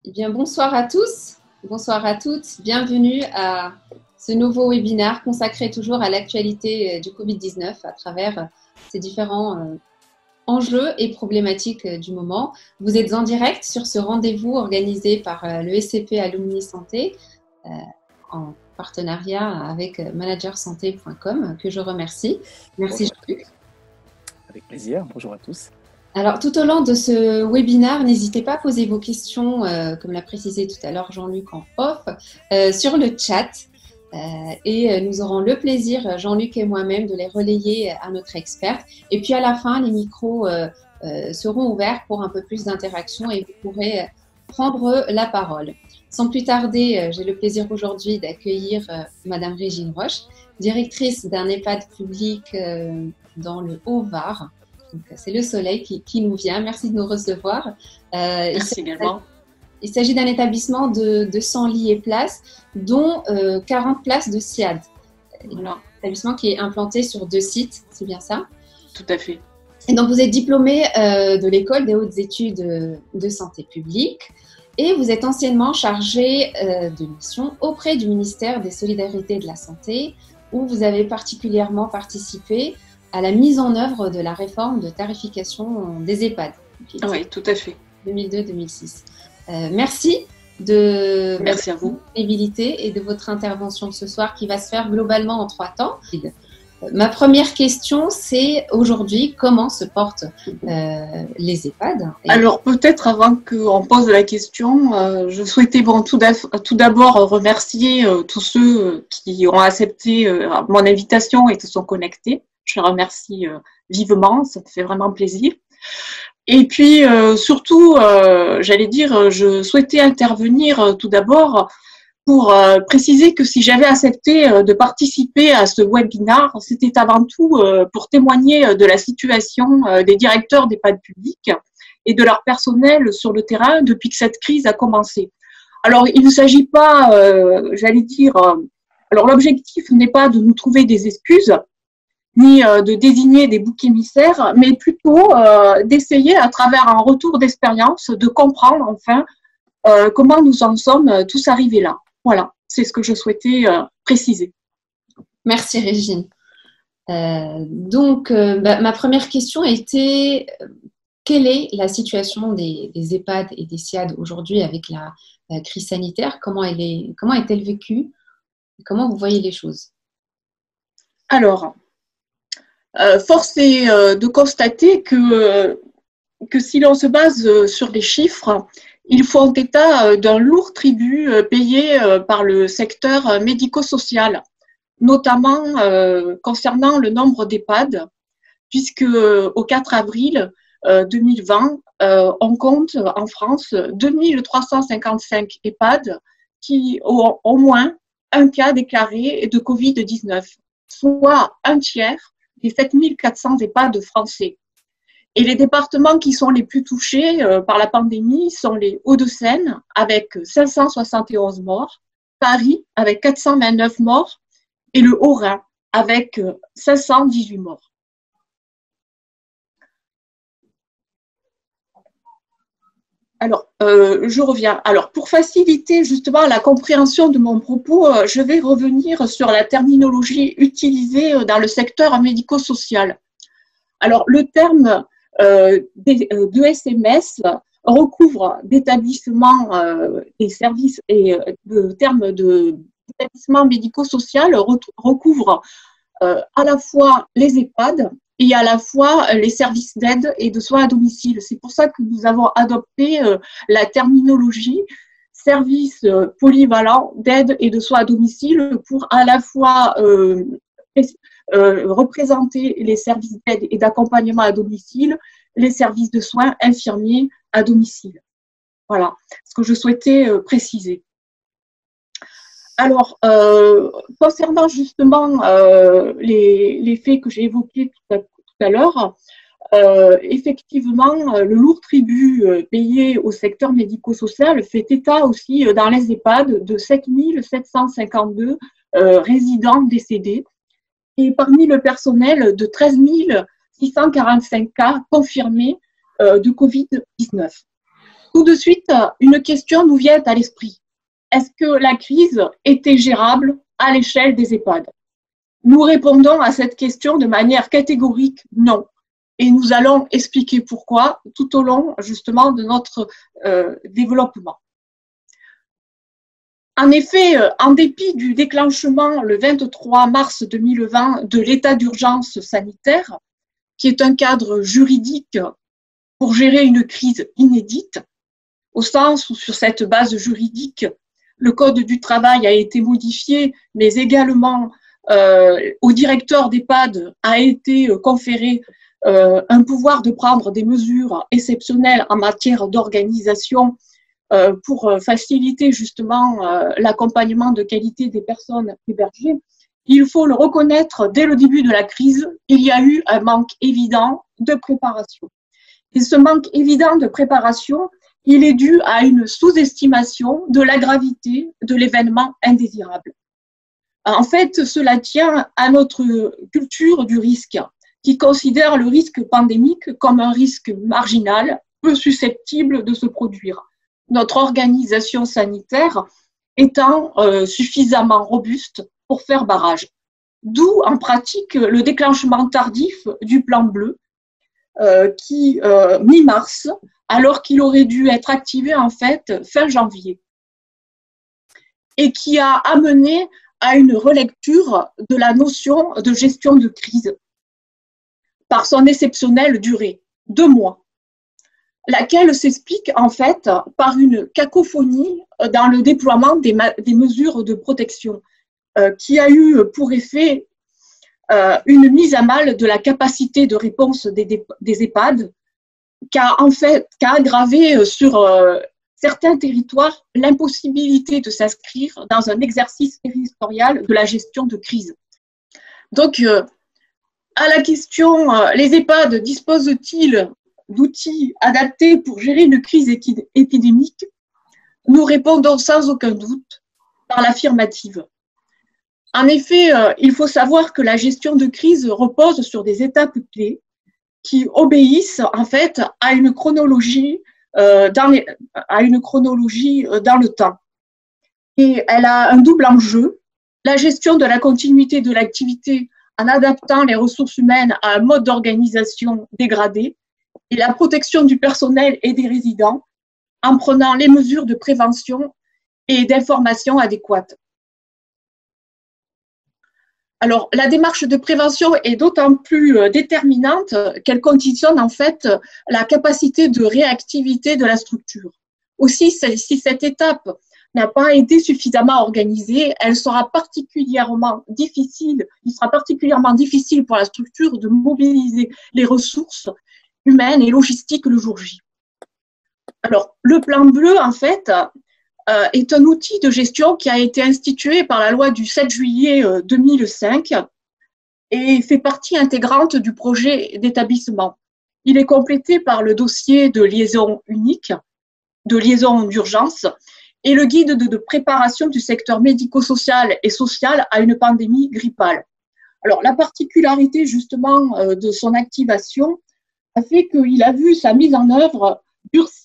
Eh bien, bonsoir à tous, bonsoir à toutes. Bienvenue à ce nouveau webinaire consacré toujours à l'actualité du Covid-19 à travers ces différents enjeux et problématiques du moment. Vous êtes en direct sur ce rendez-vous organisé par le SCP Alumni Santé en partenariat avec managersanté.com que je remercie. Merci Jean-Luc. Avec plaisir, bonjour à tous. Alors, tout au long de ce webinaire, n'hésitez pas à poser vos questions, comme l'a précisé tout à l'heure Jean-Luc en off, sur le chat. Et nous aurons le plaisir, Jean-Luc et moi-même, de les relayer à notre experte. Et puis à la fin, les micros seront ouverts pour un peu plus d'interaction et vous pourrez prendre la parole. Sans plus tarder, j'ai le plaisir aujourd'hui d'accueillir Madame Régine Roche, directrice d'un EHPAD public dans le Haut-Var. C'est le soleil qui nous vient. Merci de nous recevoir. Merci également. Il s'agit d'un établissement de 100 lits et places, dont 40 places de SIAD. Voilà. Un établissement qui est implanté sur 2 sites, c'est bien ça? Tout à fait. Et donc, vous êtes diplômé de l'École des hautes études de santé publique et vous êtes anciennement chargé de mission auprès du ministère des Solidarités et de la Santé, où vous avez particulièrement participé à la mise en œuvre de la réforme de tarification des EHPAD. Oui, tout à fait. 2002-2006. Merci de Merci à vous. disponibilité et de votre intervention ce soir qui va se faire globalement en 3 temps. Ma première question, c'est aujourd'hui, comment se portent les EHPAD? Alors peut-être avant qu'on pose la question, je souhaitais tout d'abord remercier tous ceux qui ont accepté mon invitation et qui sont connectés. Je les remercie vivement, ça me fait vraiment plaisir. Et puis surtout, j'allais dire, je souhaitais intervenir tout d'abord pour préciser que si j'avais accepté de participer à ce webinaire, c'était avant tout pour témoigner de la situation des directeurs d'EHPAD publics et de leur personnel sur le terrain depuis que cette crise a commencé. Alors, il ne s'agit pas, j'allais dire, alors l'objectif n'est pas de nous trouver des excuses, ni de désigner des boucs émissaires, mais plutôt d'essayer, à travers un retour d'expérience, de comprendre enfin comment nous en sommes tous arrivés là. Voilà, c'est ce que je souhaitais préciser. Merci Régine. Ma première question était, quelle est la situation des EHPAD et des SIAD aujourd'hui avec la crise sanitaire? Comment est-elle vécue? Comment vous voyez les choses? Alors, force est de constater que si l'on se base sur les chiffres, ils font état d'un lourd tribut payé par le secteur médico-social, notamment concernant le nombre d'EHPAD, puisque au 4 avril 2020, on compte en France 2355 EHPAD qui ont au moins un cas déclaré de Covid-19, soit un tiers des 7400 EHPAD français. Et les départements qui sont les plus touchés par la pandémie sont les Hauts-de-Seine avec 571 morts, Paris avec 429 morts et le Haut-Rhin avec 518 morts. Alors, je reviens. Alors, pour faciliter justement la compréhension de mon propos, je vais revenir sur la terminologie utilisée dans le secteur médico-social. Alors, le terme d'ESMS recouvre d'établissements et services et le terme d'établissement médico-social recouvre à la fois les EHPAD et à la fois les services d'aide et de soins à domicile. C'est pour ça que nous avons adopté la terminologie services polyvalents d'aide et de soins à domicile pour à la fois représenter les services d'aide et d'accompagnement à domicile, les services de soins infirmiers à domicile. Voilà ce que je souhaitais préciser. Alors, concernant justement les faits que j'ai évoqués tout à l'heure, effectivement, le lourd tribut payé au secteur médico-social fait état aussi dans les EHPAD de 7752 résidents décédés et parmi le personnel de 13 645 cas confirmés de Covid-19. Tout de suite, une question nous vient à l'esprit. Est-ce que la crise était gérable à l'échelle des EHPAD? Nous répondons à cette question de manière catégorique non. Et nous allons expliquer pourquoi tout au long, justement, de notre développement. En effet, en dépit du déclenchement le 23 mars 2020 de l'état d'urgence sanitaire, qui est un cadre juridique pour gérer une crise inédite, au sens où sur cette base juridique, le Code du travail a été modifié, mais également au directeur d'EHPAD a été conféré un pouvoir de prendre des mesures exceptionnelles en matière d'organisation pour faciliter justement l'accompagnement de qualité des personnes hébergées. Il faut le reconnaître, dès le début de la crise, il y a eu un manque évident de préparation. Et ce manque évident de préparation, il est dû à une sous-estimation de la gravité de l'événement indésirable. En fait, cela tient à notre culture du risque, qui considère le risque pandémique comme un risque marginal, peu susceptible de se produire. Notre organisation sanitaire étant suffisamment robuste pour faire barrage. D'où, en pratique, le déclenchement tardif du plan bleu, qui, mi-mars, alors qu'il aurait dû être activé, en fait, fin janvier, et qui a amené à une relecture de la notion de gestion de crise par son exceptionnelle durée, 2 mois, laquelle s'explique en fait par une cacophonie dans le déploiement des mesures de protection qui a eu pour effet une mise à mal de la capacité de réponse des EHPAD, qui a aggravé sur certains territoires l'impossibilité de s'inscrire dans un exercice territorial de la gestion de crise. Donc, à la question, les EHPAD disposent-ils d'outils adaptés pour gérer une crise épidémique? Nous répondons sans aucun doute par l'affirmative. En effet, il faut savoir que la gestion de crise repose sur des étapes clés qui obéissent en fait à une chronologie dans le temps. Et elle a un double enjeu, la gestion de la continuité de l'activité en adaptant les ressources humaines à un mode d'organisation dégradé et la protection du personnel et des résidents en prenant les mesures de prévention et d'information adéquates. Alors, la démarche de prévention est d'autant plus déterminante qu'elle conditionne en fait la capacité de réactivité de la structure. Aussi, si cette étape n'a pas été suffisamment organisée, il sera particulièrement difficile pour la structure de mobiliser les ressources humaines et logistiques le jour J. Alors, le plan bleu, en fait, est un outil de gestion qui a été institué par la loi du 7 juillet 2005 et fait partie intégrante du projet d'établissement. Il est complété par le dossier de liaison unique, de liaison d'urgence et le guide de préparation du secteur médico-social et social à une pandémie grippale. Alors, la particularité justement de son activation a fait qu'il a vu sa mise en œuvre durcie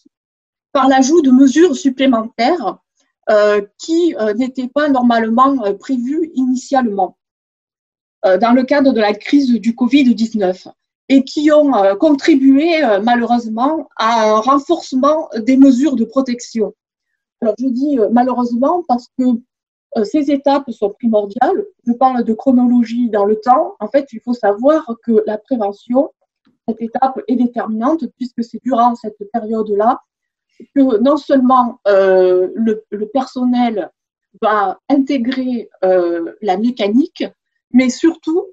par l'ajout de mesures supplémentaires qui n'étaient pas normalement prévues initialement dans le cadre de la crise du Covid-19 et qui ont contribué malheureusement à un renforcement des mesures de protection. Alors je dis malheureusement parce que ces étapes sont primordiales. Je parle de chronologie dans le temps. En fait, il faut savoir que la prévention, cette étape est déterminante puisque c'est durant cette période-là que non seulement le personnel va intégrer la mécanique, mais surtout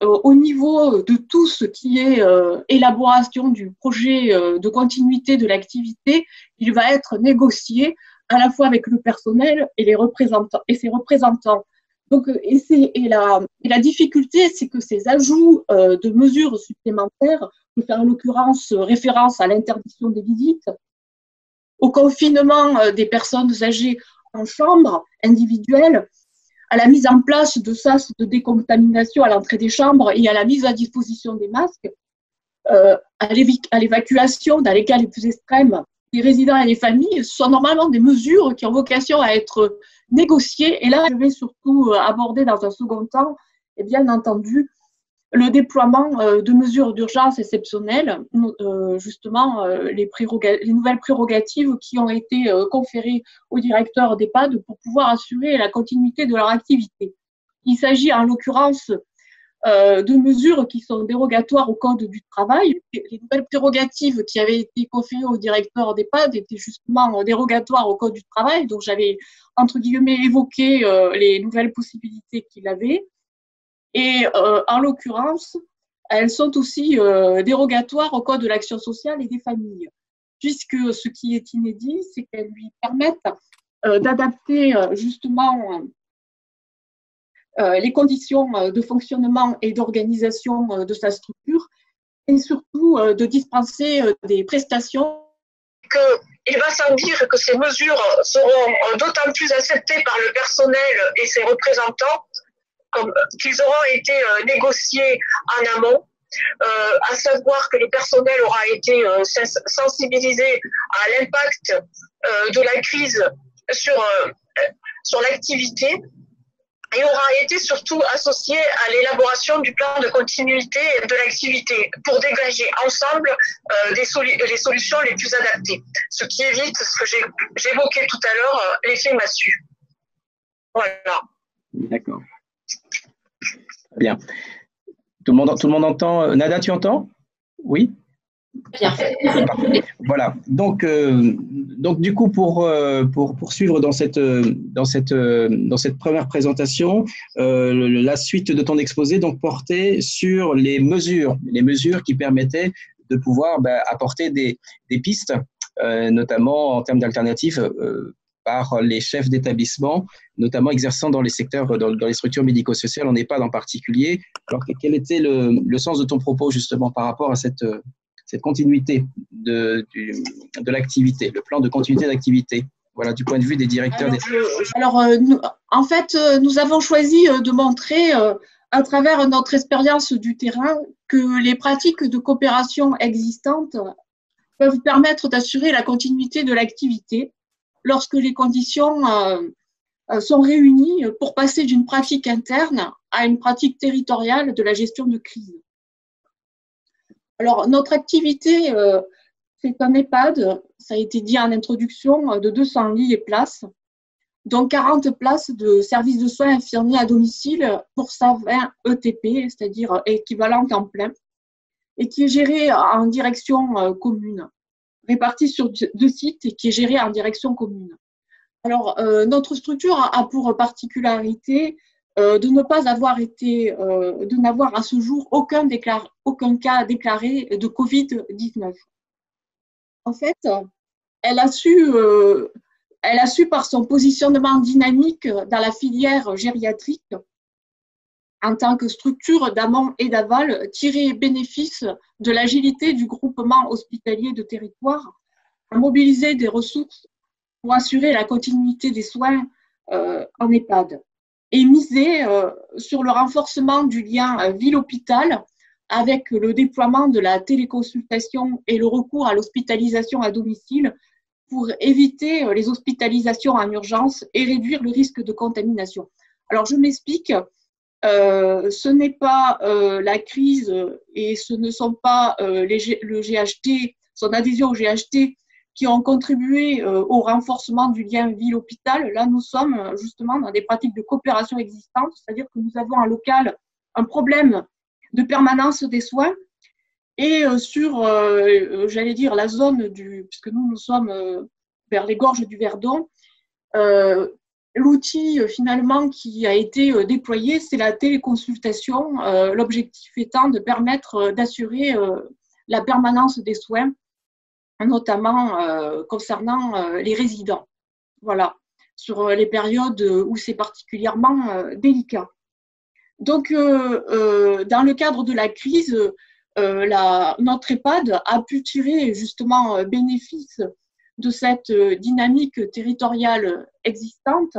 au niveau de tout ce qui est élaboration du projet de continuité de l'activité, il va être négocié à la fois avec le personnel et ses représentants. Donc, la difficulté, c'est que ces ajouts de mesures supplémentaires, je fais en l'occurrence référence à l'interdiction des visites, au confinement des personnes âgées en chambre individuelle, à la mise en place de sas de décontamination à l'entrée des chambres et à la mise à disposition des masques, à l'évacuation dans les cas les plus extrêmes des résidents et des familles sont normalement des mesures qui ont vocation à être négociées. Et là, je vais surtout aborder dans un second temps, et bien entendu, le déploiement de mesures d'urgence exceptionnelles, justement les nouvelles prérogatives qui ont été conférées aux directeurs d'EHPAD pour pouvoir assurer la continuité de leur activité. Il s'agit en l'occurrence de mesures qui sont dérogatoires au Code du travail. Les nouvelles prérogatives qui avaient été conférées aux directeurs d'EHPAD étaient justement dérogatoires au Code du travail, donc j'avais entre guillemets évoqué les nouvelles possibilités qu'il avait. Et en l'occurrence, elles sont aussi dérogatoires au Code de l'action sociale et des familles, puisque ce qui est inédit, c'est qu'elles lui permettent d'adapter justement les conditions de fonctionnement et d'organisation de sa structure, et surtout de dispenser des prestations. Il va sans dire que ces mesures seront d'autant plus acceptées par le personnel et ses représentants qu'ils auront été négociés en amont, à savoir que le personnel aura été sensibilisé à l'impact de la crise sur l'activité et aura été surtout associé à l'élaboration du plan de continuité de l'activité pour dégager ensemble les solutions les plus adaptées, ce qui évite ce que j'évoquais tout à l'heure, l'effet massue. Voilà. D'accord. Bien. Tout le monde entend. Nada, tu entends? Oui? Bien. Voilà. Donc du coup, pour poursuivre dans cette première présentation, la suite de ton exposé donc portait sur les mesures qui permettaient de pouvoir apporter des pistes, notamment en termes d'alternatives par les chefs d'établissement, notamment exerçant dans les secteurs, dans les structures médico-sociales, en EHPAD en particulier. Alors, quel était le sens de ton propos justement par rapport à cette continuité de l'activité, le plan de continuité d'activité, voilà, du point de vue des directeurs en fait, nous avons choisi de montrer, à travers notre expérience du terrain, que les pratiques de coopération existantes peuvent permettre d'assurer la continuité de l'activité lorsque les conditions sont réunies pour passer d'une pratique interne à une pratique territoriale de la gestion de crise. Alors, notre activité, c'est un EHPAD, ça a été dit en introduction, de 200 lits et places, dont 40 places de services de soins infirmiers à domicile pour 120 ETP, c'est-à-dire équivalent temps plein, et qui est géré en direction commune, réparti sur 2 sites et qui est géré en direction commune. Alors, notre structure a pour particularité de ne pas avoir été, de n'avoir à ce jour aucun cas déclaré de Covid-19. En fait, elle a su par son positionnement dynamique dans la filière gériatrique, en tant que structure d'amont et d'aval, tirer bénéfice de l'agilité du groupement hospitalier de territoire, à mobiliser des ressources pour assurer la continuité des soins en EHPAD et miser sur le renforcement du lien ville-hôpital avec le déploiement de la téléconsultation et le recours à l'hospitalisation à domicile pour éviter les hospitalisations en urgence et réduire le risque de contamination. Alors, je m'explique. Ce n'est pas la crise et ce ne sont pas le GHT, son adhésion au GHT qui ont contribué au renforcement du lien ville-hôpital. Là, nous sommes justement dans des pratiques de coopération existantes, c'est-à-dire que nous avons en local un problème de permanence des soins et sur, j'allais dire, la zone puisque nous sommes vers les gorges du Verdon, l'outil finalement qui a été déployé, c'est la téléconsultation, l'objectif étant de permettre d'assurer la permanence des soins, notamment concernant les résidents. Voilà, sur les périodes où c'est particulièrement délicat. Donc, dans le cadre de la crise, notre EHPAD a pu tirer justement bénéfice de cette dynamique territoriale existante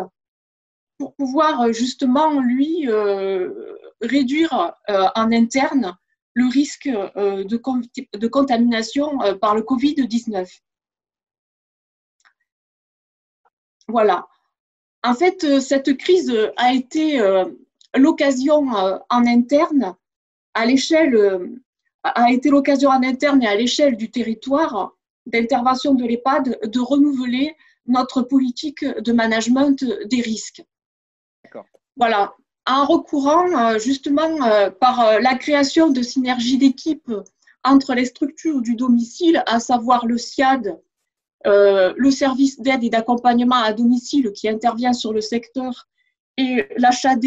pour pouvoir justement, lui, réduire en interne le risque de contamination par le Covid-19. Voilà. En fait, cette crise a été l'occasion en interne, à l'échelle, a été l'occasion en interne et à l'échelle du territoire d'intervention de l'EHPAD de renouveler notre politique de management des risques. Voilà. En recourant justement par la création de synergies d'équipe entre les structures du domicile, à savoir le SIAD, le service d'aide et d'accompagnement à domicile qui intervient sur le secteur, et l'HAD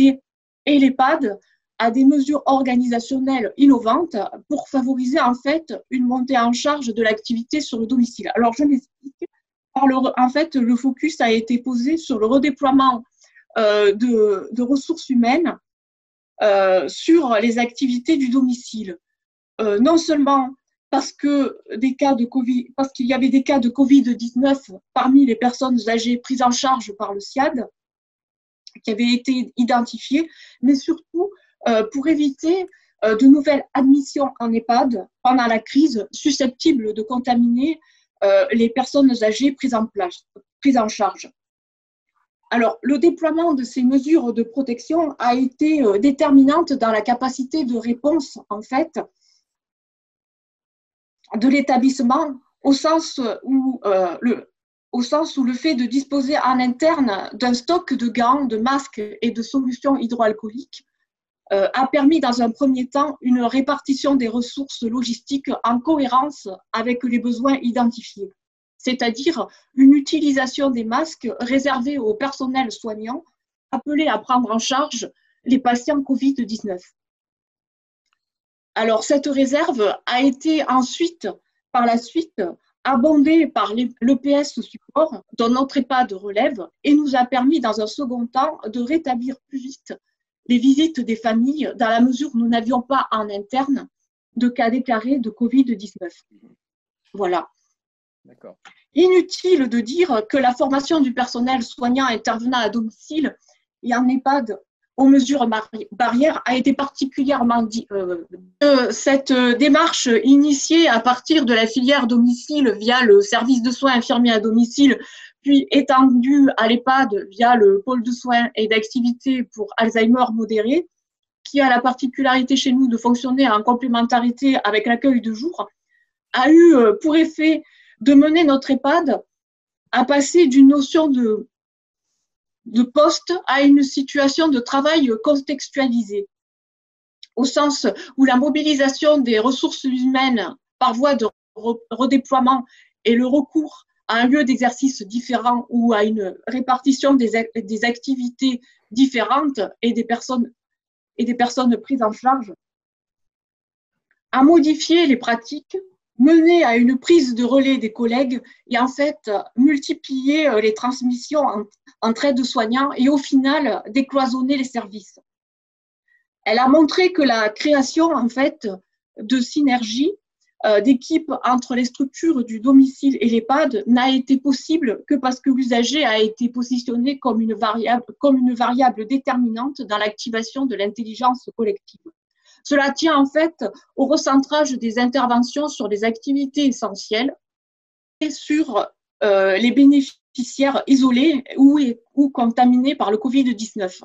et l'EHPAD, à des mesures organisationnelles innovantes pour favoriser en fait une montée en charge de l'activité sur le domicile. Alors je m'explique. En fait, le focus a été posé sur le redéploiement de ressources humaines sur les activités du domicile. Non seulement parce qu'il y avait des cas de Covid-19 parmi les personnes âgées prises en charge par le SIAD, qui avaient été identifiées, mais surtout pour éviter de nouvelles admissions en EHPAD pendant la crise susceptibles de contaminer les personnes âgées prises en charge. Alors, le déploiement de ces mesures de protection a été déterminante dans la capacité de réponse, en fait, de l'établissement, au sens où le fait de disposer en interne d'un stock de gants, de masques et de solutions hydroalcooliques a permis dans un premier temps une répartition des ressources logistiques en cohérence avec les besoins identifiés, c'est-à-dire une utilisation des masques réservés au personnel soignant appelé à prendre en charge les patients Covid-19. Alors, cette réserve a été ensuite, par la suite, abondée par l'EPS support, dont notre EHPAD relève, et nous a permis, dans un second temps, de rétablir plus vite les visites des familles, dans la mesure où nous n'avions pas en interne de cas déclarés de Covid-19. Voilà. D'accord. Inutile de dire que la formation du personnel soignant intervenant à domicile et en EHPAD aux mesures barrières a été particulièrement cette démarche initiée à partir de la filière domicile via le service de soins infirmiers à domicile, puis étendue à l'EHPAD via le pôle de soins et d'activité pour Alzheimer modéré, qui a la particularité chez nous de fonctionner en complémentarité avec l'accueil de jour, a eu pour effet de mener notre EHPAD à passer d'une notion de poste à une situation de travail contextualisée, au sens où la mobilisation des ressources humaines par voie de redéploiement et le recours à un lieu d'exercice différent ou à une répartition des activités différentes et des personnes prises en charge a modifié les pratiques, mené à une prise de relais des collègues et en fait multiplié les transmissions entre aides-soignants et au final décloisonner les services. Elle a montré que la création en fait de synergie d'équipes entre les structures du domicile et l'EHPAD n'a été possible que parce que l'usager a été positionné comme une variable déterminante dans l'activation de l'intelligence collective. Cela tient en fait au recentrage des interventions sur les activités essentielles et sur les bénéficiaires isolés ou contaminés par le Covid-19.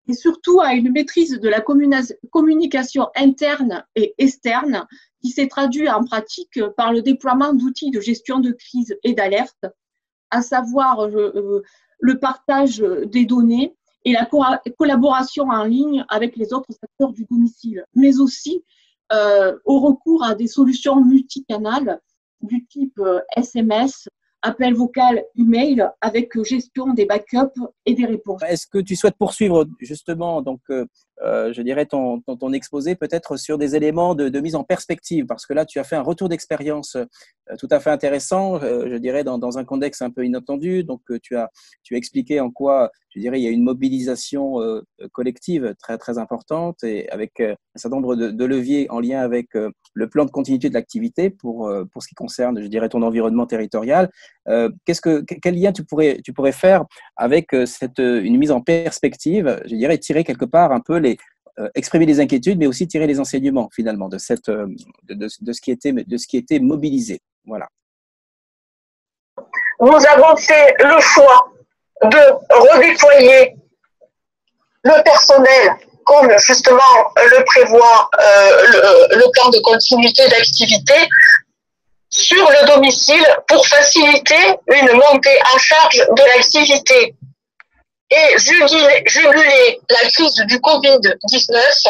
Et surtout à une maîtrise de la communication interne et externe qui s'est traduite en pratique par le déploiement d'outils de gestion de crise et d'alerte, à savoir le partage des données et la collaboration en ligne avec les autres acteurs du domicile, mais aussi au recours à des solutions multicanales du type SMS, appel vocal, email, avec gestion des backups et des réponses. Est-ce que tu souhaites poursuivre justement donc, je dirais ton exposé peut-être sur des éléments de mise en perspective, parce que là tu as fait un retour d'expérience tout à fait intéressant, je dirais dans un contexte un peu inattendu. Donc tu as expliqué en quoi, je dirais, il y a une mobilisation collective très très importante et avec un certain nombre de leviers en lien avec le plan de continuité de l'activité pour ce qui concerne, je dirais, ton environnement territorial. Quel lien tu pourrais faire avec une mise en perspective, je dirais, tirer quelque part un peu exprimer des inquiétudes, mais aussi tirer les enseignements finalement de ce qui était mobilisé. Voilà. Nous avons fait le choix de redéployer le personnel comme justement le prévoit le plan de continuité d'activité sur le domicile pour faciliter une montée en charge de l'activité et juguler la crise du Covid-19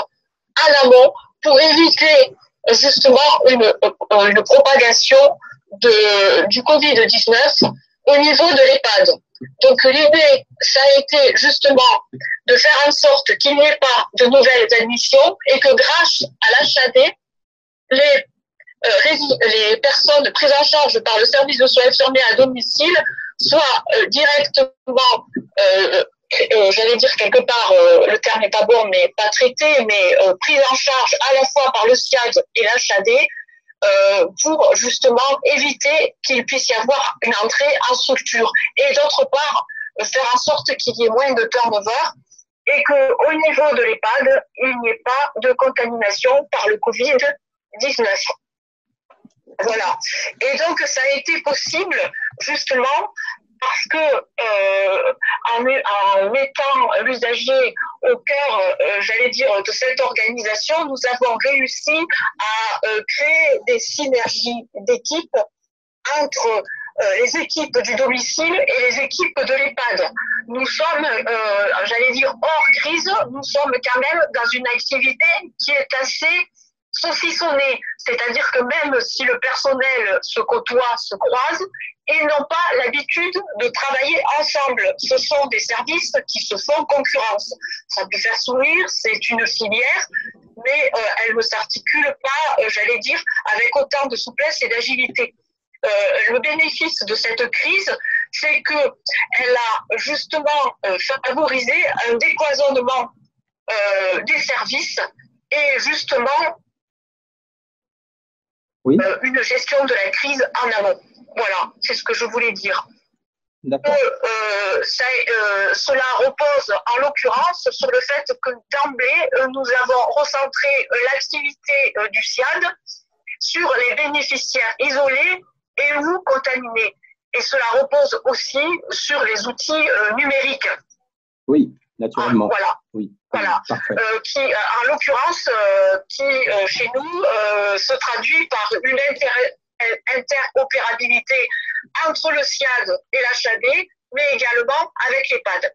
à l'amont pour éviter justement une propagation du Covid-19 au niveau de l'EHPAD. Donc l'idée, ça a été justement de faire en sorte qu'il n'y ait pas de nouvelles admissions et que grâce à l'HAD, les personnes prises en charge par le service de soins infirmiers à domicile soient directement, j'allais dire quelque part, le terme n'est pas bon, mais pas traitées, mais prises en charge à la fois par le SIAD et l'HAD, pour justement éviter qu'il puisse y avoir une entrée en structure. Et d'autre part, faire en sorte qu'il y ait moins de turnover et qu'au niveau de l'EHPAD, il n'y ait pas de contamination par le Covid-19. Voilà. Et donc, ça a été possible justement parce que en mettant l'usager au cœur, j'allais dire, de cette organisation, nous avons réussi à créer des synergies d'équipe entre les équipes du domicile et les équipes de l'EHPAD. Nous sommes, j'allais dire, hors crise, nous sommes quand même dans une activité qui est assez saucissonnée. C'est-à-dire que même si le personnel se côtoie, se croise, ils n'ont pas l'habitude de travailler ensemble. Ce sont des services qui se font concurrence. Ça peut faire sourire, c'est une filière, mais elle ne s'articule pas, j'allais dire, avec autant de souplesse et d'agilité. Le bénéfice de cette crise, c'est qu'elle a justement favorisé un décloisonnement des services et justement une gestion de la crise en amont. Voilà, c'est ce que je voulais dire. Cela repose en l'occurrence sur le fait que d'emblée, nous avons recentré l'activité du SIAD sur les bénéficiaires isolés et ou contaminés. Et cela repose aussi sur les outils numériques. Oui, naturellement. Voilà. Oui. Voilà. Qui, en l'occurrence, chez nous se traduit par une interopérabilité entre le SIAD et l'HAD, mais également avec l'EHPAD.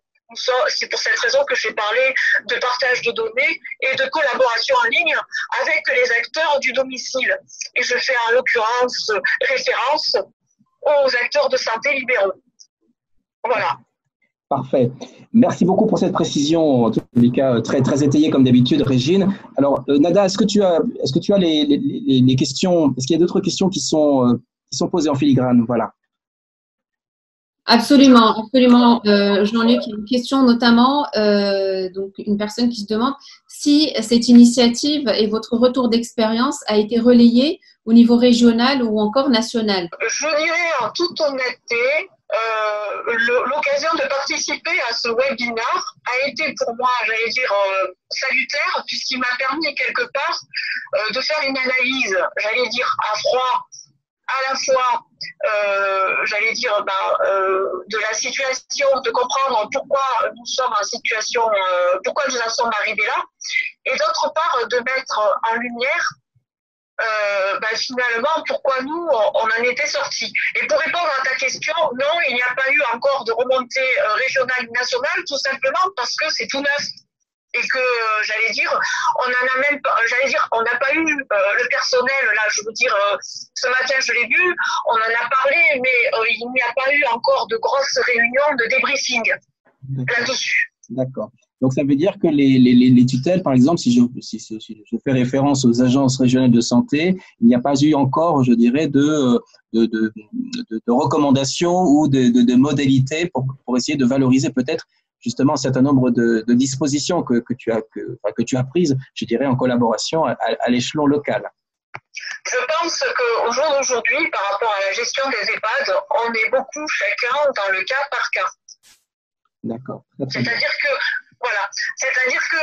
C'est pour cette raison que j'ai parlé de partage de données et de collaboration en ligne avec les acteurs du domicile. Et je fais en l'occurrence référence aux acteurs de santé libéraux. Voilà. Parfait. Merci beaucoup pour cette précision, en tous les cas très, très étayée comme d'habitude, Régine. Alors, Nada, est-ce que tu as les questions, est-ce qu'il y a d'autres questions qui sont posées en filigrane? Voilà. Absolument, absolument. Jean-Luc, il y a une question notamment, donc une personne qui se demande si cette initiative et votre retour d'expérience a été relayé au niveau régional ou encore national. Je dirais en toute honnêteté, l'occasion de participer à ce webinaire a été pour moi, j'allais dire, salutaire, puisqu'il m'a permis quelque part de faire une analyse, j'allais dire, à froid, à la fois, j'allais dire, de la situation, de comprendre pourquoi nous sommes en situation, pourquoi nous en sommes arrivés là, et d'autre part, de mettre en lumière finalement, pourquoi nous, on en était sortis. Et pour répondre à ta question, non, il n'y a pas eu encore de remontée régionale ou nationale, tout simplement parce que c'est tout neuf. Et que, j'allais dire, on n'en a même pas, on n'a pas eu le personnel, là, je veux dire, ce matin, je l'ai vu, on en a parlé, mais il n'y a pas eu encore de grosses réunions de débriefing là-dessus. D'accord. Donc, ça veut dire que les tutelles, par exemple, si je fais référence aux agences régionales de santé, il n'y a pas eu encore, je dirais, de recommandations ou de modalités pour essayer de valoriser peut-être justement un certain nombre de dispositions que tu as prises, je dirais, en collaboration à l'échelon local. Je pense qu'au jour d'aujourd'hui, par rapport à la gestion des EHPAD, on est beaucoup chacun dans le cas par cas. D'accord. C'est-à-dire que Voilà, c'est-à-dire que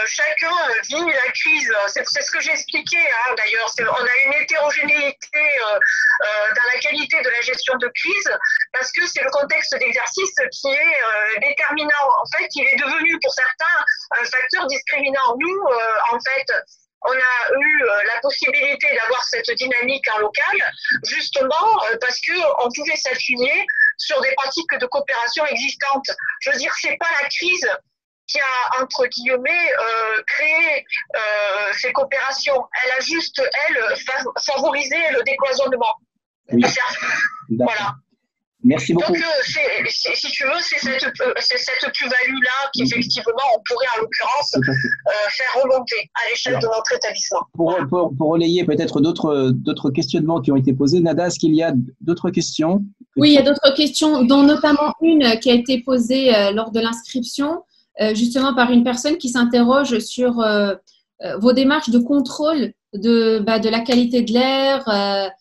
chacun vit la crise. C'est ce que j'ai expliqué d'ailleurs. On a une hétérogénéité dans la qualité de la gestion de crise parce que c'est le contexte d'exercice qui est déterminant. En fait, il est devenu pour certains un facteur discriminant. Nous, en fait, on a eu la possibilité d'avoir cette dynamique en local, justement parce qu'on pouvait s'appuyer sur des pratiques de coopération existantes. Je veux dire, c'est pas la crise qui a, entre guillemets, créé ces coopérations. Elle a juste, elle, favorisé le décloisonnement. Oui. Voilà. Merci beaucoup. Donc, si tu veux, c'est cette plus-value-là qu'effectivement, on pourrait, en l'occurrence, faire remonter à l'échelle de notre établissement. Pour relayer peut-être d'autres questionnements qui ont été posés, Nada, est-ce qu'il y a d'autres questions? Oui, il y a d'autres questions, dont notamment une qui a été posée lors de l'inscription, justement par une personne qui s'interroge sur vos démarches de contrôle de la qualité de l'air,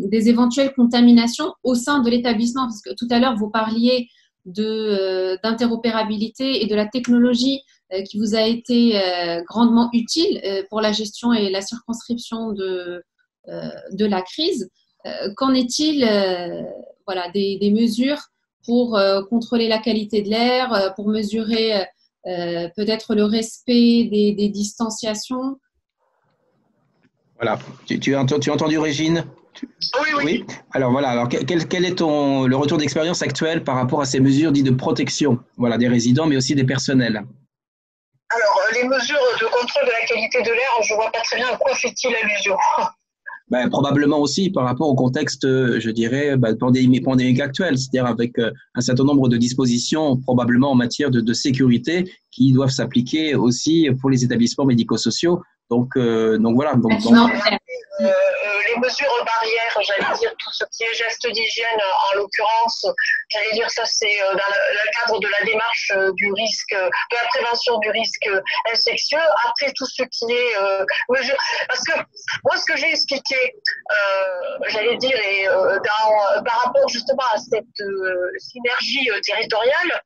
des éventuelles contaminations au sein de l'établissement, parce que tout à l'heure vous parliez d'interopérabilité et de la technologie qui vous a été grandement utile pour la gestion et la circonscription de la crise. Qu'en est-il des mesures pour contrôler la qualité de l'air, pour mesurer peut-être le respect des distanciations? Voilà. Tu as entendu Régine? Oui. Alors voilà. Alors quel est le retour d'expérience actuel par rapport à ces mesures dites de protection, voilà, des résidents, mais aussi des personnels? Alors les mesures de contrôle de la qualité de l'air, je vois pas très bien à quoi fait-il allusion. Probablement aussi par rapport au contexte, je dirais, pandémique actuelle, c'est-à-dire avec un certain nombre de dispositions probablement en matière de sécurité qui doivent s'appliquer aussi pour les établissements médico-sociaux. Donc voilà. Les mesures barrières, j'allais dire tout ce qui est gestes d'hygiène, en l'occurrence, j'allais dire ça c'est dans le cadre de la démarche du risque, de la prévention du risque infectieux. Après tout ce qui est mesures, parce que moi ce que j'ai expliqué, j'allais dire, et par rapport justement à cette synergie territoriale.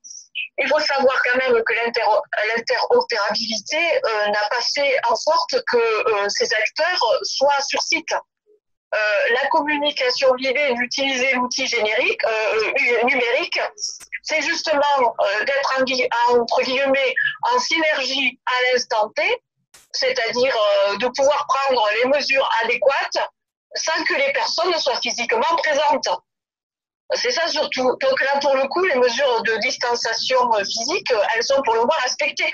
Il faut savoir quand même que l'interopérabilité n'a pas fait en sorte que ces acteurs soient sur site. La communication guidée d'utiliser l'outil numérique, c'est justement d'être entre guillemets en synergie à l'instant T, c'est-à-dire de pouvoir prendre les mesures adéquates sans que les personnes ne soient physiquement présentes. C'est ça surtout. Donc là, pour le coup, les mesures de distanciation physique, elles sont pour le moment respectées.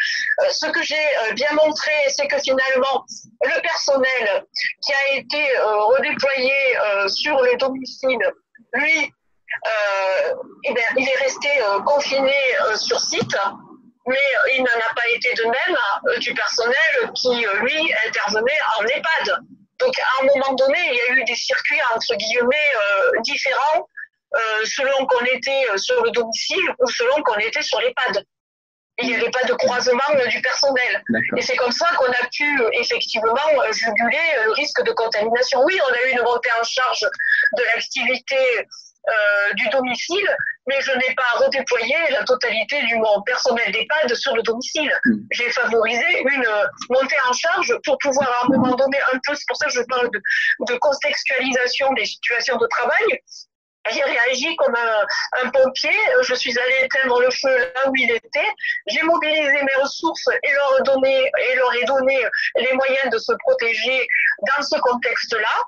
Ce que j'ai bien montré, c'est que finalement, le personnel qui a été redéployé sur les domiciles, lui, il est resté confiné sur site, mais il n'en a pas été de même du personnel qui, lui, intervenait en EHPAD. Donc, à un moment donné, il y a eu des circuits, entre guillemets, différents, selon qu'on était sur le domicile ou selon qu'on était sur l'EHPAD. Il n'y avait pas de croisement du personnel. Et c'est comme ça qu'on a pu effectivement juguler le risque de contamination. Oui, on a eu une montée en charge de l'activité du domicile, mais je n'ai pas redéployé la totalité du personnel d'EHPAD sur le domicile. J'ai favorisé une montée en charge pour pouvoir à un moment donné un peu, c'est pour ça que je parle de contextualisation des situations de travail. J'ai réagi comme un pompier, je suis allée éteindre le feu là où il était, j'ai mobilisé mes ressources et leur ai donné les moyens de se protéger dans ce contexte-là.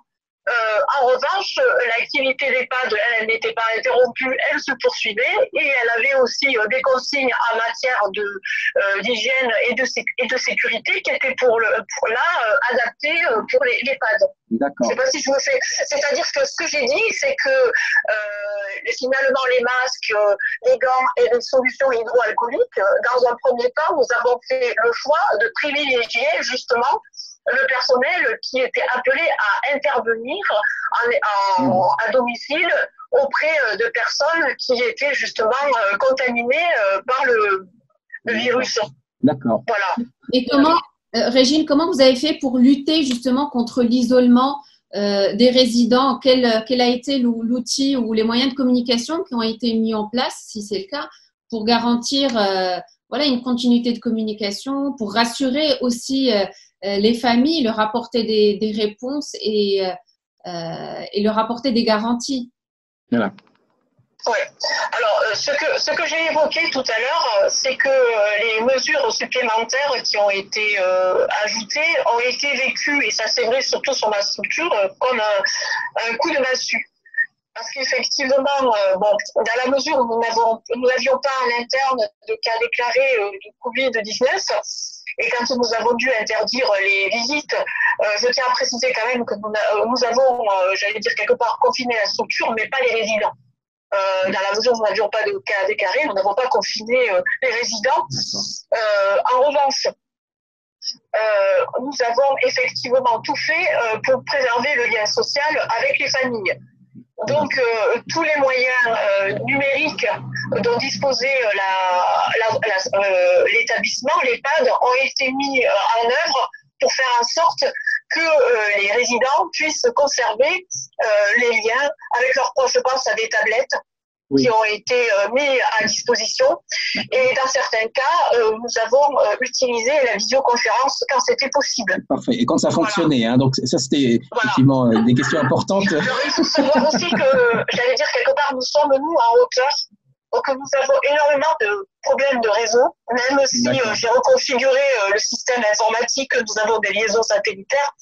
En revanche, l'activité d'EHPAD, elle n'était pas interrompue, elle se poursuivait et elle avait aussi des consignes en matière d'hygiène et de sécurité qui étaient adaptées pour les EHPAD. D'accord. Je sais pas si je me fais. C'est-à-dire que ce que j'ai dit, c'est que finalement les masques, les gants et les solutions hydroalcooliques, dans un premier temps, nous avons fait le choix de privilégier justement le personnel qui était appelé à intervenir à domicile auprès de personnes qui étaient justement contaminées par le virus. D'accord. Voilà. Et Régine, comment vous avez fait pour lutter justement contre l'isolement des résidents? Quel a été l'outil ou les moyens de communication qui ont été mis en place, si c'est le cas, pour garantir voilà, une continuité de communication, pour rassurer aussi les familles, leur apporter des réponses et leur apporter des garanties. Voilà. Ouais. Alors, ce que j'ai évoqué tout à l'heure, c'est que les mesures supplémentaires qui ont été ajoutées ont été vécues, et ça c'est vrai surtout sur ma structure, comme un coup de massue. Parce qu'effectivement, bon, dans la mesure où nous n'avions pas à l'interne de cas déclarés de Covid-19, et quand nous avons dû interdire les visites, je tiens à préciser quand même que nous avons, j'allais dire quelque part, confiné la structure, mais pas les résidents. Dans la mesure où nous n'avions pas de cas déclarés, nous n'avons pas confiné les résidents. En revanche, nous avons effectivement tout fait pour préserver le lien social avec les familles. Donc, tous les moyens numériques dont disposait l'établissement, l'EHPAD, ont été mis en œuvre pour faire en sorte que les résidents puissent conserver les liens avec leurs proches. Je pense à des tablettes qui ont été mis à disposition. Et dans certains cas, nous avons utilisé la visioconférence quand c'était possible. Parfait. Et quand ça fonctionnait, hein, donc ça c'était effectivement des questions importantes. Alors, il faut savoir aussi que, j'allais dire quelque part, nous sommes nous en hauteur. Donc nous avons énormément de problèmes de réseau, même si j'ai reconfiguré le système informatique, nous avons des liaisons satellitaires,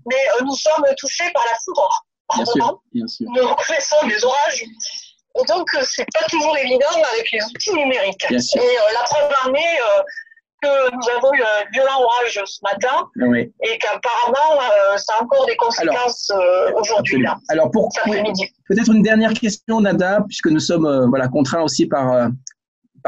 mais nous sommes touchés par la foudre. Bien sûr. Nous connaissons des orages. Et donc, c'est pas toujours évident avec les outils numériques. Et la preuve en est que nous avons eu un violent orage ce matin et qu'apparemment, ça a encore des conséquences aujourd'hui. Là, alors, peut-être une dernière question, Nada, puisque nous sommes contraints aussi par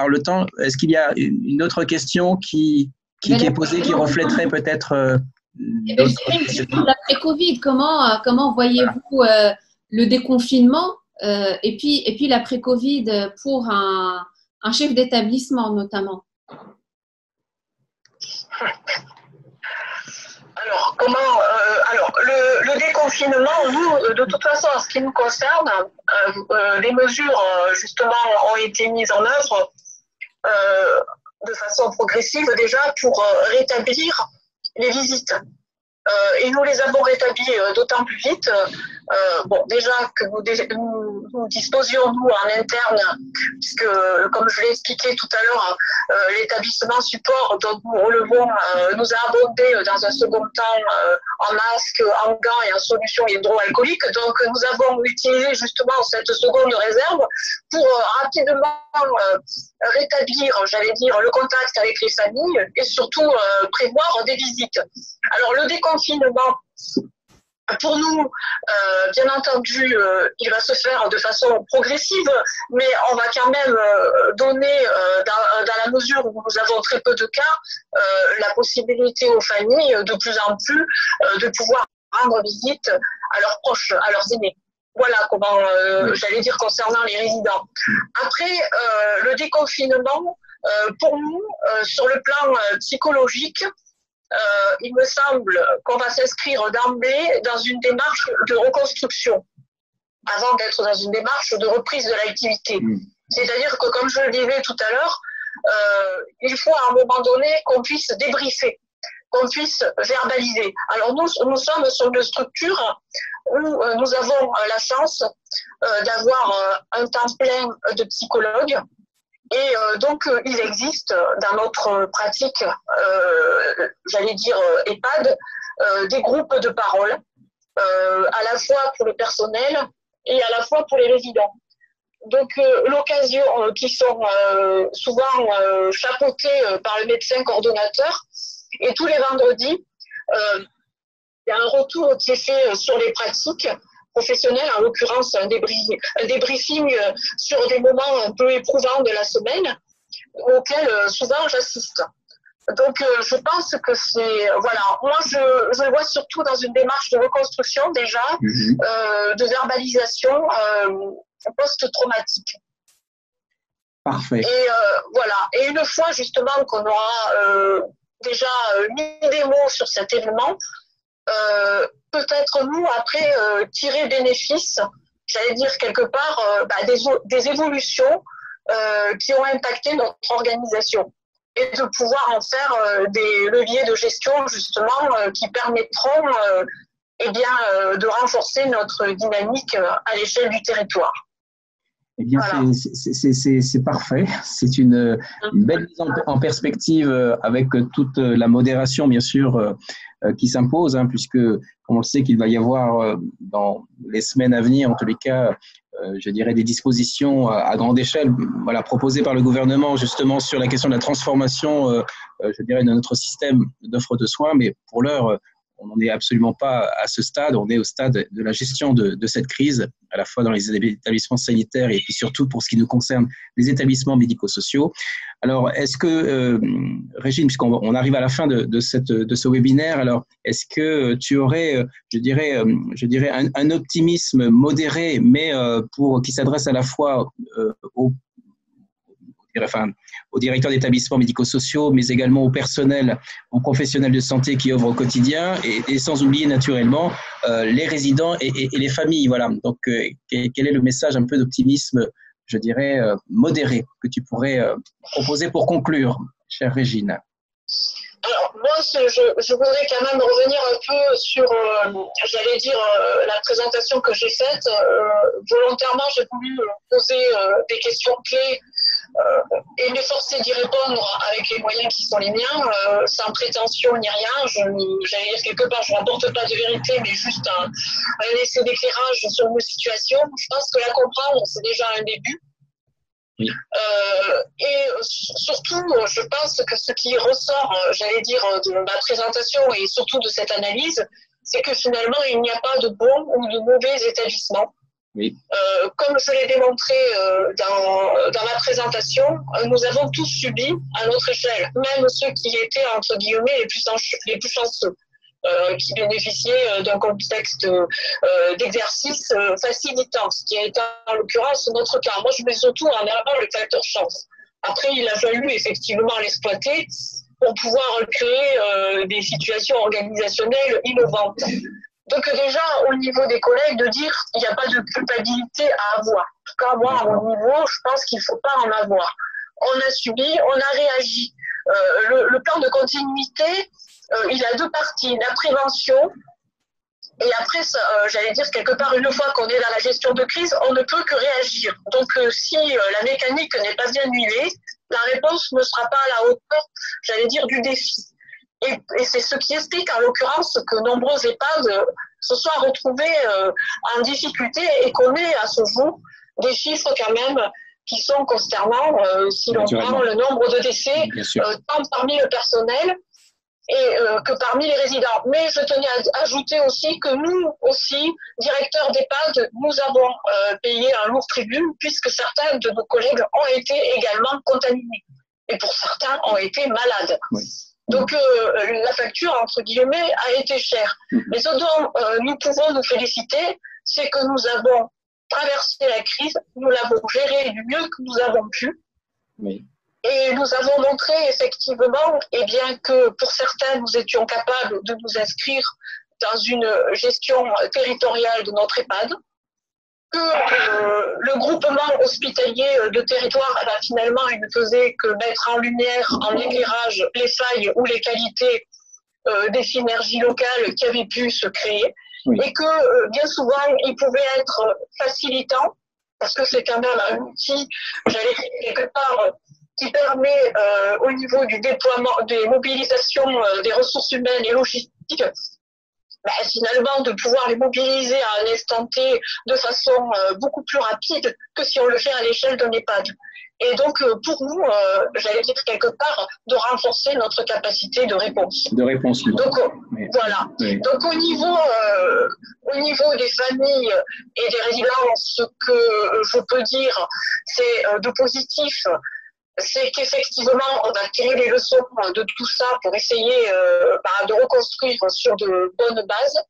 le temps. Est-ce qu'il y a une autre question qui est posée, qui reflèterait peut-être l'après-Covid, comment voyez-vous le déconfinement et puis l'après-Covid pour un chef d'établissement notamment? Alors, le déconfinement, nous, de toute façon, en ce qui nous concerne, les mesures, justement, ont été mises en œuvre de façon progressive déjà pour rétablir les visites. Et nous les avons rétablies d'autant plus vite. Déjà que nous disposions, nous, en interne, puisque, comme je l'ai expliqué tout à l'heure, l'établissement support dont nous relevons nous a abondé dans un second temps en masques, en gants et en solutions hydroalcooliques. Donc, nous avons utilisé justement cette seconde réserve pour rapidement rétablir, j'allais dire, le contact avec les familles et surtout prévoir des visites. Alors, le déconfinement, pour nous, bien entendu, il va se faire de façon progressive, mais on va quand même donner, dans la mesure où nous avons très peu de cas, la possibilité aux familles de plus en plus de pouvoir rendre visite à leurs proches, à leurs aînés. Voilà comment, j'allais dire, concernant les résidents. Après, le déconfinement, pour nous, sur le plan psychologique, il me semble qu'on va s'inscrire d'emblée dans une démarche de reconstruction avant d'être dans une démarche de reprise de l'activité. C'est-à-dire que, comme je le disais tout à l'heure, il faut à un moment donné qu'on puisse débriefer, qu'on puisse verbaliser. Alors nous sommes sur une structure où nous avons la chance d'avoir un temps plein de psychologues. Et donc, il existe dans notre pratique, j'allais dire EHPAD, des groupes de parole, à la fois pour le personnel et à la fois pour les résidents. Donc, l'occasion, qui sont souvent chapeautés par le médecin coordonnateur, et tous les vendredis, il y a un retour qui est fait sur les pratiques professionnels, en l'occurrence un débriefing sur des moments un peu éprouvants de la semaine auxquels souvent j'assiste. Donc je pense que c'est, voilà, moi je le vois surtout dans une démarche de reconstruction déjà, de verbalisation post-traumatique. Parfait. Et voilà, et une fois justement qu'on aura déjà mis des mots sur cet événement, peut-être nous après tirer bénéfice, j'allais dire quelque part, des évolutions qui ont impacté notre organisation et de pouvoir en faire des leviers de gestion justement qui permettront de renforcer notre dynamique à l'échelle du territoire. Eh bien, voilà. C'est parfait. C'est une belle mise en perspective avec toute la modération, bien sûr, qui s'impose, hein, puisque, comme on le sait, qu'il va y avoir dans les semaines à venir, en tous les cas, je dirais des dispositions à grande échelle, voilà, proposées par le gouvernement justement sur la question de la transformation, je dirais, de notre système d'offre de soins. Mais pour l'heure, on n'en est absolument pas à ce stade. On est au stade de la gestion de cette crise, à la fois dans les établissements sanitaires et puis surtout pour ce qui nous concerne, les établissements médico-sociaux. Alors, est-ce que, Régine, puisqu'on arrive à la fin de ce webinaire, alors est-ce que tu aurais, je dirais un optimisme modéré, mais qui s'adresse à la fois aux directeurs d'établissements médico-sociaux, mais également au personnel, aux professionnels de santé qui œuvrent au quotidien, et sans oublier naturellement les résidents et les familles. Voilà. Donc, quel est le message un peu d'optimisme, je dirais, modéré, que tu pourrais proposer pour conclure, chère Régine? Alors, moi, je voudrais quand même revenir un peu sur, j'allais dire, la présentation que j'ai faite. Volontairement, j'ai voulu poser des questions clés et m'efforcer d'y répondre avec les moyens qui sont les miens, sans prétention ni rien. J'allais dire quelque part, je n'apporte pas de vérité, mais juste un essai d'éclairage sur nos situations. Je pense que la comprendre, c'est déjà un début. Oui. Et surtout, je pense que ce qui ressort, j'allais dire, de ma présentation et surtout de cette analyse, c'est que finalement, il n'y a pas de bons ou de mauvais établissements. Oui. Comme je l'ai démontré dans ma présentation, nous avons tous subi à notre échelle, même ceux qui étaient, entre guillemets, les plus chanceux. Qui bénéficiaient d'un contexte d'exercice facilitant, ce qui a été en l'occurrence notre cas. Moi, je mets surtout en avant le facteur chance. Après, il a fallu effectivement l'exploiter pour pouvoir créer des situations organisationnelles innovantes. Donc déjà, au niveau des collègues, de dire qu'il n'y a pas de culpabilité à avoir. En tout cas, moi, à mon niveau, je pense qu'il ne faut pas en avoir. On a subi, on a réagi. Le plan de continuité, il a deux parties, la prévention et après, j'allais dire quelque part, une fois qu'on est dans la gestion de crise, on ne peut que réagir. Donc si la mécanique n'est pas bien huilée, la réponse ne sera pas à la hauteur, j'allais dire, du défi. Et c'est ce qui explique en l'occurrence que nombreux EHPAD se soient retrouvés en difficulté et qu'on ait à ce jour des chiffres quand même qui sont consternants si l'on prend le nombre de décès tant parmi le personnel et que parmi les résidents. Mais je tenais à ajouter aussi que nous aussi, directeurs d'EHPAD, nous avons payé un lourd tribut puisque certains de nos collègues ont été également contaminés et pour certains ont été malades. Oui. Donc la facture, entre guillemets, a été chère. Mais ce dont nous pouvons nous féliciter, c'est que nous avons traversé la crise, nous l'avons gérée du mieux que nous avons pu. Oui. Et nous avons montré effectivement, eh bien, que pour certains, nous étions capables de nous inscrire dans une gestion territoriale de notre EHPAD, que le groupement hospitalier de territoire, finalement, il ne faisait que mettre en lumière, en éclairage, les failles ou les qualités des synergies locales qui avaient pu se créer, oui. Et que bien souvent, il pouvait être facilitant, parce que c'est quand même un outil, j'allais dire quelque part, qui permet au niveau du déploiement, des mobilisations des ressources humaines et logistiques, finalement de pouvoir les mobiliser à un instant T de façon beaucoup plus rapide que si on le fait à l'échelle d'un EHPAD. Et donc, pour nous, j'allais dire quelque part, de renforcer notre capacité de réponse. De réponse. Donc, oui. Voilà. Oui. Donc, au niveau des familles et des résidents, ce que je peux dire, c'est de positif, c'est qu'effectivement, on a tiré les leçons de tout ça pour essayer de reconstruire sur de bonnes bases.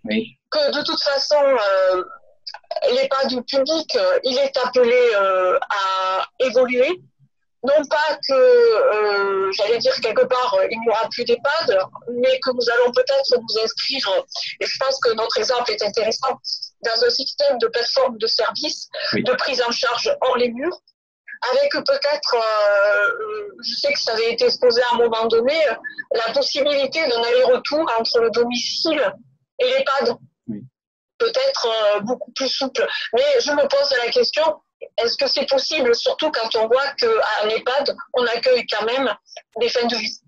Oui. Que de toute façon, l'EHPAD public, il est appelé à évoluer. Non pas que, j'allais dire quelque part, il n'y aura plus d'EHPAD, mais que nous allons peut-être nous inscrire, et je pense que notre exemple est intéressant, dans un système de plateforme de services, oui. De prise en charge hors les murs, avec peut-être, je sais que ça avait été exposé à un moment donné, la possibilité d'un aller-retour entre le domicile et l'EHPAD. Oui. Peut-être beaucoup plus souple. Mais je me pose la question, est-ce que c'est possible, surtout quand on voit qu'à un EHPAD, on accueille quand même des fins de vie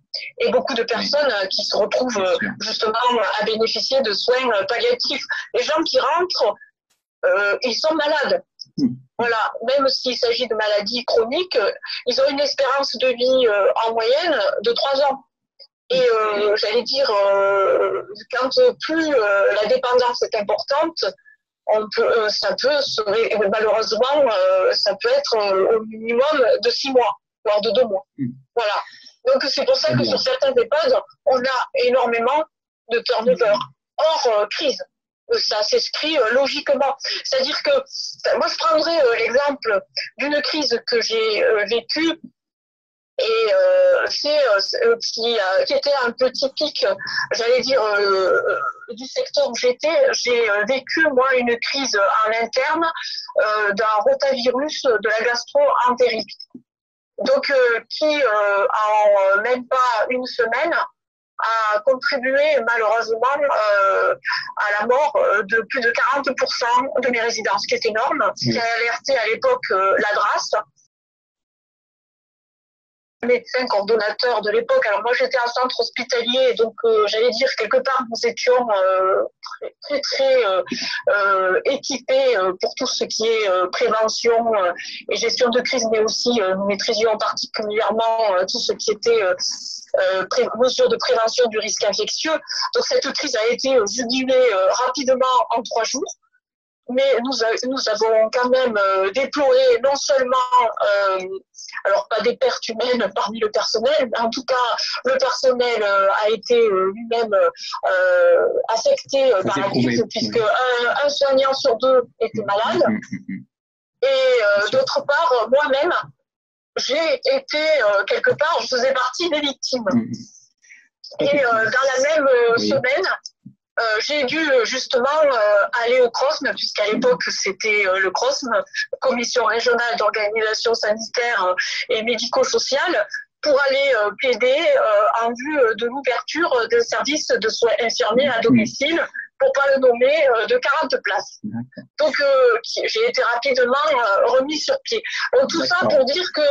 et beaucoup de personnes qui se retrouvent justement à bénéficier de soins palliatifs. Les gens qui rentrent, ils sont malades. Voilà, même s'il s'agit de maladies chroniques, ils ont une espérance de vie en moyenne de 3 ans. Et j'allais dire, quand plus la dépendance est importante, malheureusement, ça peut être au minimum de 6 mois, voire de 2 mois. Voilà. Donc c'est pour ça que sur certains EHPAD, on a énormément de turnover hors crise. Ça s'inscrit logiquement. C'est-à-dire que, moi je prendrais l'exemple d'une crise que j'ai vécue et qui était un peu typique, j'allais dire, du secteur où j'étais. J'ai vécu, moi, une crise en interne d'un rotavirus de la gastro-entérite. Donc, qui, en même pas une semaine, a contribué malheureusement à la mort de plus de 40% de mes résidents, ce qui est énorme, ce qui a alerté à l'époque la DRAS, médecin coordonnateur de l'époque. Alors moi j'étais en centre hospitalier, donc j'allais dire quelque part nous étions très équipés pour tout ce qui est prévention et gestion de crise, mais aussi nous maîtrisions particulièrement tout ce qui était mesures de prévention du risque infectieux. Donc cette crise a été jugulée rapidement en 3 jours. Mais nous avons quand même déploré non seulement, alors pas des pertes humaines parmi le personnel, mais en tout cas le personnel a été lui-même affecté par la crise, puisque un soignant sur 2 était malade. Et d'autre part, moi-même, j'ai été quelque part, je faisais partie des victimes. Et dans la même semaine, j'ai dû justement aller au CROSM, puisqu'à l'époque c'était le CROSM, Commission régionale d'organisation sanitaire et médico-sociale, pour aller plaider en vue de l'ouverture d'un service de soins infirmiers à domicile, pour pas le nommer, de 40 places. Donc j'ai été rapidement remis sur pied. Donc tout ça pour dire que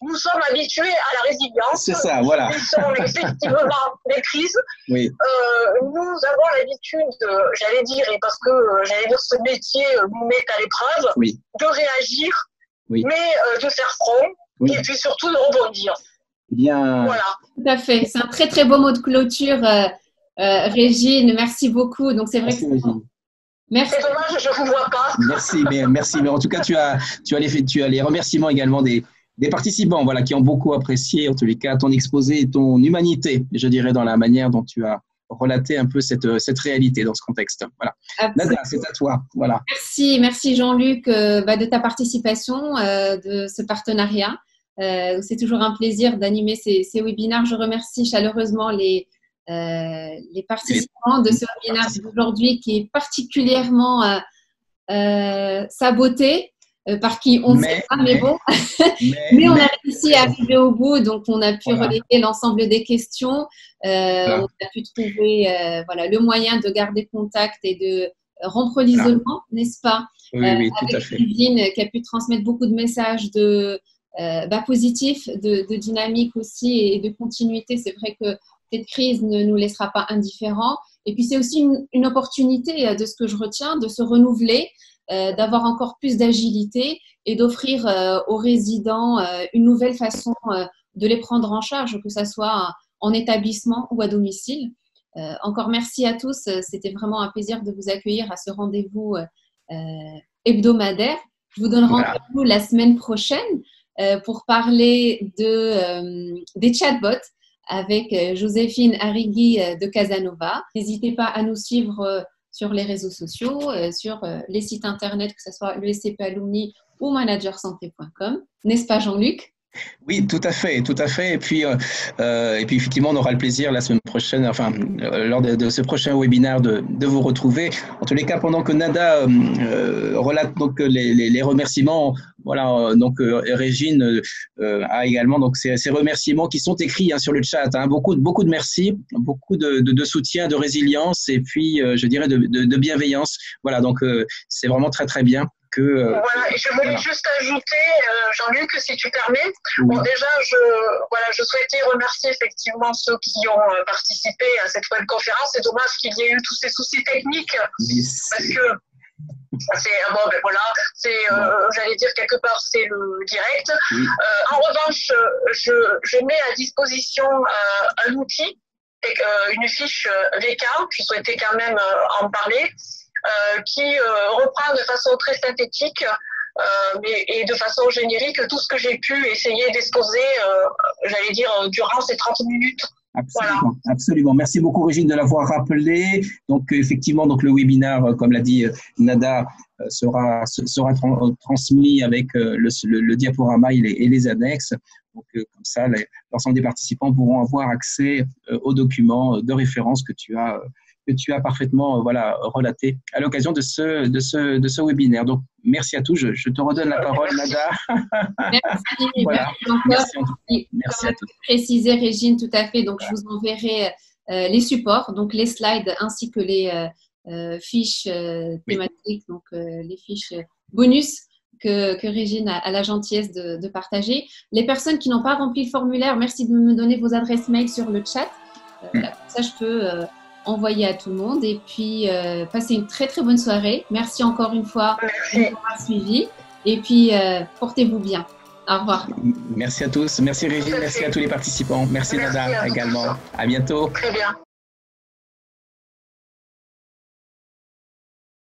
nous sommes habitués à la résilience. C'est ça, voilà. Nous sommes effectivement des crises. Oui. Nous avons l'habitude, j'allais dire, et parce que j'allais dire ce métier nous met à l'épreuve, de réagir, mais de faire front, et puis surtout de rebondir. Bien. Voilà. Tout à fait. C'est un très très beau mot de clôture, Régine. Merci beaucoup. Donc c'est vrai que merci. C'est dommage, je ne vous vois pas. Merci, mais en tout cas tu as les remerciements également des participants, voilà, qui ont beaucoup apprécié, en tous les cas, ton exposé et ton humanité, je dirais, dans la manière dont tu as relaté un peu cette réalité dans ce contexte. Voilà. Nada, c'est à toi. Voilà. Merci Jean-Luc de ta participation, de ce partenariat. C'est toujours un plaisir d'animer ces webinaires. Je remercie chaleureusement les participants de ce webinaire d'aujourd'hui qui est particulièrement saboté. Par qui on ne sait pas, mais bon. Mais on a réussi à arriver au bout, donc on a pu relayer l'ensemble des questions. On a pu trouver le moyen de garder contact et de rompre l'isolement, n'est-ce pas? Oui, tout à fait. Régine qui a pu transmettre beaucoup de messages positifs, de dynamique aussi et de continuité. C'est vrai que cette crise ne nous laissera pas indifférents. Et puis c'est aussi une opportunité de ce que je retiens, de se renouveler, d'avoir encore plus d'agilité et d'offrir aux résidents une nouvelle façon de les prendre en charge, que ce soit en établissement ou à domicile. Encore merci à tous. C'était vraiment un plaisir de vous accueillir à ce rendez-vous hebdomadaire. Je vous donne rendez-vous la semaine prochaine pour parler des chatbots avec Joséphine Arrigui de Casanova. N'hésitez pas à nous suivre sur les réseaux sociaux, sur les sites internet, que ce soit le SCP Alumni ou managersanté.com. N'est-ce pas Jean-Luc? Oui, tout à fait, tout à fait. Et puis effectivement, on aura le plaisir la semaine prochaine, enfin, lors de ce prochain webinaire, de vous retrouver. En tous les cas, pendant que Nada relate donc les remerciements, voilà, donc Régine a également donc ces remerciements qui sont écrits hein, sur le chat. Hein, beaucoup de merci, beaucoup de soutien, de résilience et puis je dirais de bienveillance. Voilà, donc c'est vraiment très très bien. Voilà, et je voulais juste ajouter, Jean-Luc, si tu permets. Oui. Bon, déjà, je souhaitais remercier effectivement ceux qui ont participé à cette web conférence. C'est dommage qu'il y ait eu tous ces soucis techniques, parce que c'est bon, ben voilà, j'allais dire quelque part c'est le direct. Oui. En revanche, je mets à disposition un outil, une fiche VK. Je souhaitais quand même en parler. Qui reprend de façon très synthétique et de façon générique tout ce que j'ai pu essayer d'exposer, j'allais dire, durant ces 30 minutes. Absolument, voilà. Absolument. Merci beaucoup Régine de l'avoir rappelé. Donc effectivement, donc le webinaire, comme l'a dit Nada, sera transmis avec le diaporama et les annexes. Donc comme ça, l'ensemble des participants pourront avoir accès aux documents de référence que tu as parfaitement relaté à l'occasion de ce webinaire. Donc, merci à tous. Je te redonne la parole, Nada. Merci. Voilà. Merci encore. Merci à tous. Préciser, Régine, tout à fait. Donc, je vous enverrai les supports, donc les slides ainsi que les fiches thématiques, donc les fiches bonus que Régine a la gentillesse de partager. Les personnes qui n'ont pas rempli le formulaire, merci de me donner vos adresses mail sur le chat. Ça, je peux envoyer à tout le monde. Et puis, passez une très, très bonne soirée. Merci encore une fois de m'avoir suivi. Et puis, portez-vous bien. Au revoir. Merci à tous. Merci Régine. Merci à tous les participants. Merci Nada également. À bientôt. Très bien.